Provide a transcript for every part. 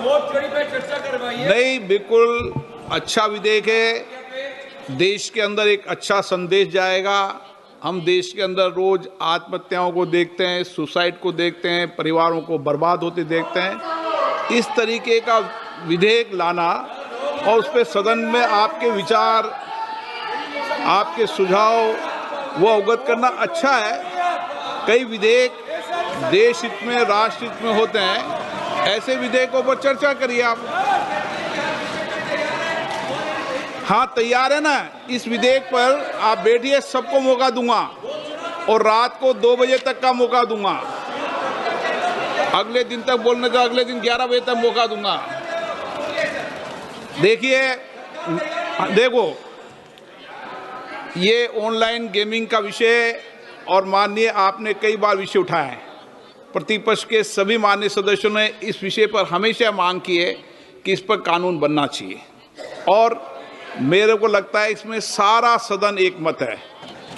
नहीं, बिल्कुल अच्छा विधेयक है। देश के अंदर एक अच्छा संदेश जाएगा। हम देश के अंदर रोज आत्महत्याओं को देखते हैं, सुसाइड को देखते हैं, परिवारों को बर्बाद होते देखते हैं। इस तरीके का विधेयक लाना और उस पर सदन में आपके विचार, आपके सुझाव वो अवगत करना अच्छा है। कई विधेयक देश हित में, राष्ट्र हित में होते हैं, ऐसे विधेयकों पर चर्चा करिए आप। हाँ, तैयार है ना? इस विधेयक पर आप बैठिए, सबको मौका दूंगा और रात को 2 बजे तक का मौका दूंगा। अगले दिन तक बोलने का, अगले दिन 11 बजे तक मौका दूंगा। देखो, ये ऑनलाइन गेमिंग का विषय और माननीय आपने कई बार विषय उठाया है। प्रतिपक्ष के सभी माननीय सदस्यों ने इस विषय पर हमेशा मांग की है कि इस पर कानून बनना चाहिए और मेरे को लगता है इसमें सारा सदन एक मत है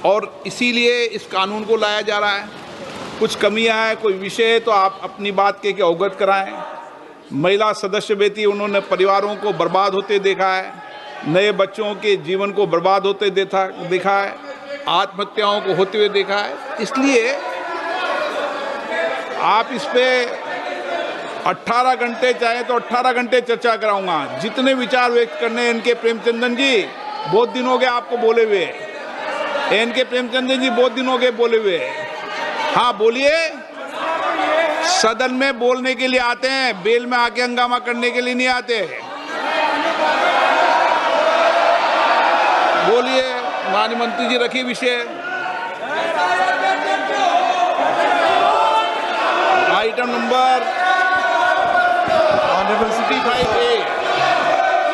और इसीलिए इस कानून को लाया जा रहा है। कुछ कमियां हैं, कोई विषय है तो आप अपनी बात के अवगत कराएं। महिला सदस्य बेटी, उन्होंने परिवारों को बर्बाद होते देखा है, नए बच्चों के जीवन को बर्बाद होते देखा है, आत्महत्याओं को होते हुए देखा है। इसलिए आप इस पे 18 घंटे चाहे तो 18 घंटे चर्चा कराऊंगा। जितने विचार व्यक्त करने इनके प्रेमचंदन जी बहुत दिन हो गए आपको बोले हुए, इनके प्रेमचंदन जी बहुत दिन हो गए बोले हुए। हाँ बोलिए, सदन में बोलने के लिए आते हैं, बेल में आके हंगामा करने के लिए नहीं आते। बोलिए माननीय मंत्री जी, रखिए विषय। Item number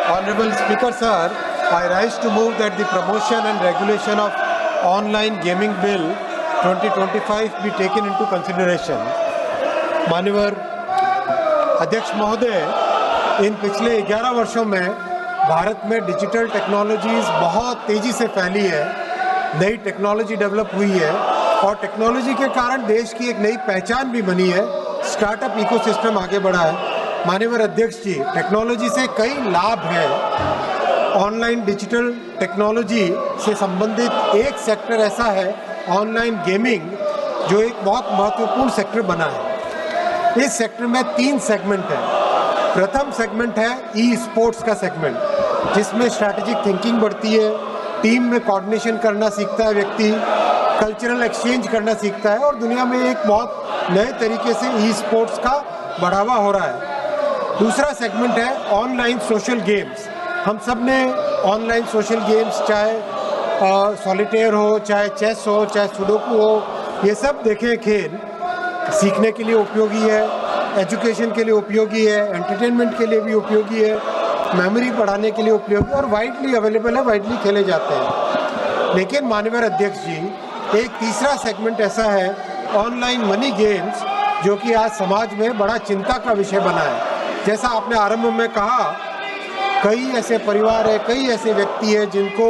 Honorable Speaker, sir, I rise to move that the promotion and regulation of online gaming bill 2025 be taken into consideration. माननीय अध्यक्ष महोदय, इन पिछले 11 वर्षों में भारत में डिजिटल टेक्नोलॉजीज बहुत तेजी से फैली है, नई टेक्नोलॉजी डेवलप हुई है और टेक्नोलॉजी के कारण देश की एक नई पहचान भी बनी है, स्टार्टअप इकोसिस्टम आगे बढ़ा है। माननीय अध्यक्ष जी, टेक्नोलॉजी से कई लाभ हैं। ऑनलाइन डिजिटल टेक्नोलॉजी से संबंधित एक सेक्टर ऐसा है, ऑनलाइन गेमिंग, जो एक बहुत महत्वपूर्ण सेक्टर बना है। इस सेक्टर में 3 सेगमेंट हैं। प्रथम सेगमेंट है ई स्पोर्ट्स का सेगमेंट, जिसमें स्ट्रैटेजिक थिंकिंग बढ़ती है, टीम में कोऑर्डिनेशन करना सीखता है व्यक्ति, कल्चरल एक्सचेंज करना सीखता है और दुनिया में एक बहुत नए तरीके से ई स्पोर्ट्स का बढ़ावा हो रहा है। दूसरा सेगमेंट है ऑनलाइन सोशल गेम्स। हम सब ने ऑनलाइन सोशल गेम्स, चाहे सॉलिटेयर हो, चाहे चेस हो, चाहे सुडोकू हो, ये सब देखे खेल। सीखने के लिए उपयोगी है, एजुकेशन के लिए उपयोगी है, एंटरटेनमेंट के लिए भी उपयोगी है, मेमोरी बढ़ाने के लिए उपयोगी और वाइडली अवेलेबल है, वाइडली खेले जाते हैं। लेकिन माननीय अध्यक्ष जी, एक तीसरा सेगमेंट ऐसा है ऑनलाइन मनी गेम्स, जो कि आज समाज में बड़ा चिंता का विषय बना है। जैसा आपने आरंभ में कहा, कई ऐसे परिवार है, कई ऐसे व्यक्ति है जिनको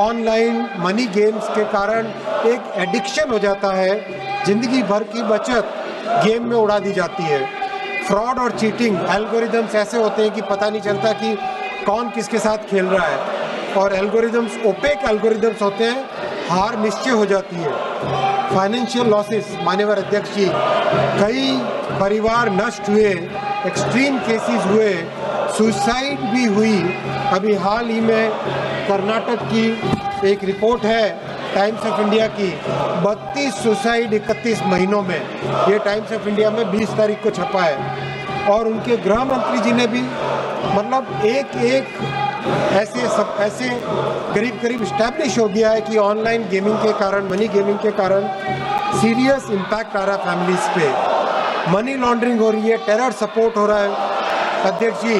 ऑनलाइन मनी गेम्स के कारण एक एडिक्शन हो जाता है, जिंदगी भर की बचत गेम में उड़ा दी जाती है। फ्रॉड और चीटिंग एल्गोरिदम्स ऐसे होते हैं कि पता नहीं चलता कि कौन किसके साथ खेल रहा है और एल्गोरिदम्स ओपेक एल्गोरिदम्स होते हैं, हार निश्चय हो जाती है। फाइनेंशियल लॉसेस, माननीय अध्यक्ष जी, कई परिवार नष्ट हुए, एक्सट्रीम केसेस हुए, सुसाइड भी हुई। अभी हाल ही में कर्नाटक की एक रिपोर्ट है टाइम्स ऑफ इंडिया की, 32 सुसाइड 31 महीनों में, ये टाइम्स ऑफ इंडिया में 20 तारीख को छपा है। और उनके गृह मंत्री जी ने भी मतलब एक ऐसे करीब इस्टेब्लिश हो गया है कि ऑनलाइन गेमिंग के कारण, मनी गेमिंग के कारण सीरियस इम्पैक्ट आ रहा है फैमिलीज पे, मनी लॉन्ड्रिंग हो रही है, टेरर सपोर्ट हो रहा है। अध्यक्ष जी,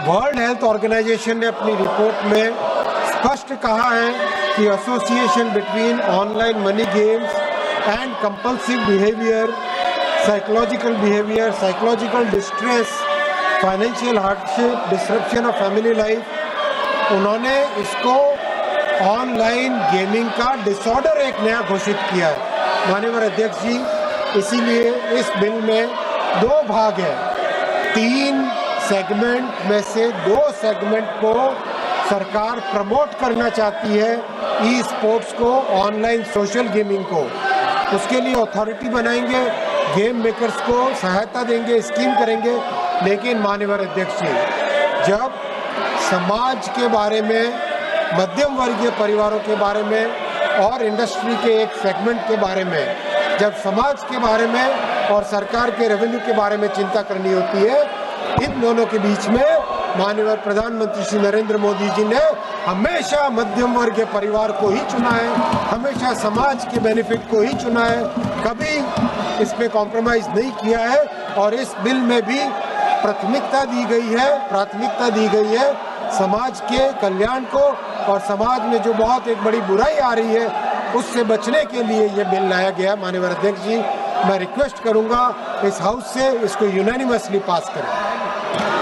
वर्ल्ड हेल्थ ऑर्गेनाइजेशन ने अपनी रिपोर्ट में स्पष्ट कहा है कि association between online money games and compulsive behaviour, psychological distress, financial hardship, disruption of family life, उन्होंने इसको ऑनलाइन गेमिंग का डिसऑर्डर एक नया घोषित किया है। माननीय अध्यक्ष जी, इसीलिए इस बिल में 2 भाग हैं। 3 सेगमेंट में से 2 सेगमेंट को सरकार प्रमोट करना चाहती है, ई स्पोर्ट्स को, ऑनलाइन सोशल गेमिंग को। उसके लिए अथॉरिटी बनाएंगे, गेम मेकर्स को सहायता देंगे, स्कीम करेंगे। लेकिन माननीय अध्यक्ष जी, जब समाज के बारे में, मध्यम वर्गीय परिवारों के बारे में और इंडस्ट्री के एक सेगमेंट के बारे में, जब समाज के बारे में और सरकार के रेवेन्यू के बारे में चिंता करनी होती है, इन दोनों के बीच में माननीय प्रधानमंत्री श्री नरेंद्र मोदी जी ने हमेशा मध्यम वर्ग के परिवार को ही चुना है, हमेशा समाज के बेनिफिट को ही चुना है, कभी इसमें कॉम्प्रोमाइज नहीं किया है। और इस बिल में भी प्राथमिकता दी गई है समाज के कल्याण को, और समाज में जो बहुत एक बड़ी बुराई आ रही है उससे बचने के लिए ये बिल लाया गया। माननीय अध्यक्ष जी, मैं रिक्वेस्ट करूंगा इस हाउस से इसको यूनानिमसली पास करें।